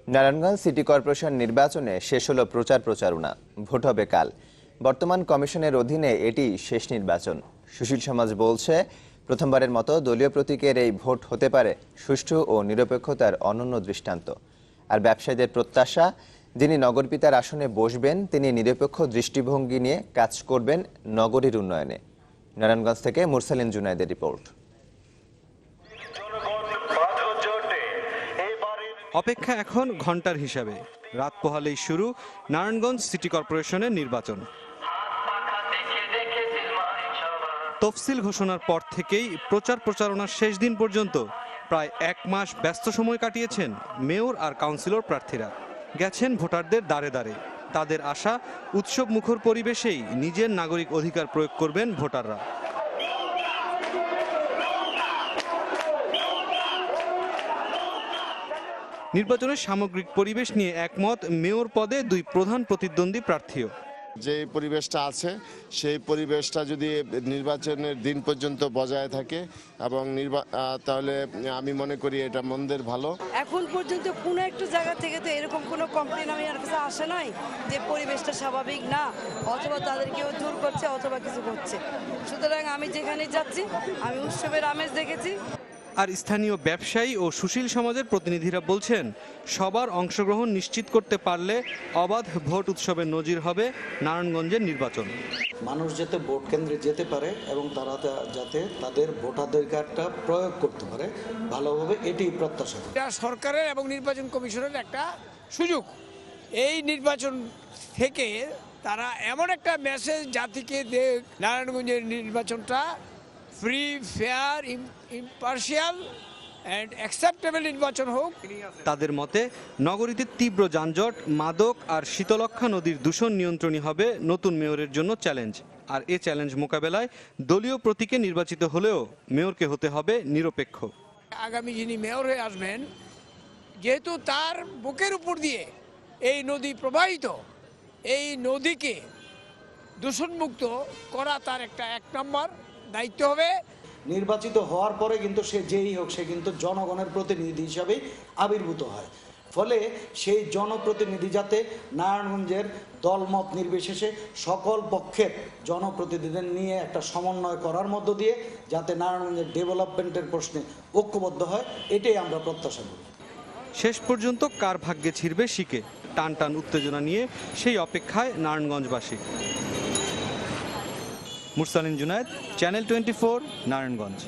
Narayanganj city corporation নির্বাচনে শেষ হলো প্রচারণা। ভোট হবে কাল। বর্তমান কমিশনের অধীনে এটি শেষ নির্বাচন। সুশীল সমাজ বলছে, প্রথমবারের মতো দলীয় প্রতীকের এই ভোট হতে পারে সুষ্ঠু ও নিরপেক্ষতার অনন্য দৃষ্টান্ত। আর ব্যবসায়ীদের প্রত্যাশা, যিনি নগরপিতার আসনে বসবেন তিনি নিরপেক্ষ দৃষ্টিভঙ্গি নিয়ে কাজ করবেন নগরীর উন্নয়নে। নারায়ণগঞ্জ থেকে মুরসালিন জুনায়েদের রিপোর্ট। অপেক্ষা এখন ঘন্টার হিসাবে। রাত পোহালেই শুরু নারায়ণগঞ্জ সিটি কর্পোরেশনের নির্বাচন। তফসিল ঘোষণার পর থেকেই প্রচারণার শেষ দিন পর্যন্ত প্রায় 1 মাস ব্যস্ত সময় কাটিয়েছেন মেয়র আর কাউন্সিলর প্রার্থীরা। গেছেন ভোটারদের দ্বারে দ্বারে। তাদের আশা, উৎসব মুখর পরিবেশেই নিজের নাগরিক অধিকার প্রয়োগ করবেন ভোটাররা। নির্বাচনের সামগ্রিক পরিবেশ নিয়ে একমত মেয়র পদে 2 প্রধান প্রতিদ্বন্দ্বী প্রার্থীও। যে পরিবেশটা আছে সেই পরিবেশটা যদি নির্বাচনের দিন পর্যন্ত বজায় থাকে এবং তাহলে আমি মনে করি এটা মন্দের ভালো। এখন পর্যন্ত কোনো একটা জায়গা থেকে তো এরকম কোনো কমপ্লেন আমি আর কাছে আসে নাই যে পরিবেশটা স্বাভাবিক না, অথবা তাদের কেউ দূর করছে অথবা কিছু করছে। সুতরাং আমি যেখানে যাচ্ছি আমি উৎসবের আমেজ দেখেছি। আর স্থানীয় ব্যবসায়ী ও সুশীল সমাজের প্রতিনিধিরা বলছেন, সবার অংশগ্রহণ নিশ্চিত করতে পারলে অবাধ ভোট উৎসবের নজির হবে নারায়ণগঞ্জের নির্বাচন। মানুষ যাতে ভোট কেন্দ্রে যেতে পারে এবং তারা যাতে তাদের ভোটাধিকারটা প্রয়োগ করতে পারে ভালোভাবে, এটি প্রত্যাশা। এটা সরকারের এবং নির্বাচন কমিশনের একটা সুযোগ। এই নির্বাচন থেকে তারা এমন একটা মেসেজ জাতিকে দেয়, নারায়ণগঞ্জের নির্বাচনটা free, fair, impartial and acceptable নির্বাচন হোক। তাদের মতে নগরীতে তীব্র যানজট, মাদক আর শীতলক্ষ্যা নদীর দূষণ নিয়ন্ত্রণই হবে নতুন মেয়রের জন্য চ্যালেঞ্জ। আর এ চ্যালেঞ্জ মোকাবেলায় দলীয় প্রতীকে নির্বাচিত হলেও মেয়রকে হতে হবে নিরপেক্ষ। আগামী যিনি মেয়র হয়ে আসবেন, যেহেতু তার বুকের উপর দিয়ে এই নদী প্রবাহিত, এই নদীকে দূষণমুক্ত করা তার একটা 1 নম্বর দায়িত্ব হবে। নির্বাচিত হওয়ার পরে কিন্তু সে যেই হোক, সে কিন্তু জনগণের প্রতিনিধি হিসাবে আবির্ভূত হয়। ফলে সেই জনপ্রতিনিধি যাতে নারায়ণগঞ্জের দলমত নির্বিশেষে সকল পক্ষের জনপ্রতিনিধিদের নিয়ে একটা সমন্বয় করার মধ্য দিয়ে যাতে নারায়ণগঞ্জের ডেভেলপমেন্টের প্রশ্নে ঐক্যবদ্ধ হয়, এটাই আমরা প্রত্যাশা করি। শেষ পর্যন্ত কার ভাগ্যে ছিড়বে শিকে, টান উত্তেজনা নিয়ে সেই অপেক্ষায় নারায়ণগঞ্জবাসী। মুরসালিন জুনায়েদ, চ্যানেল 24, নারায়ণগঞ্জ।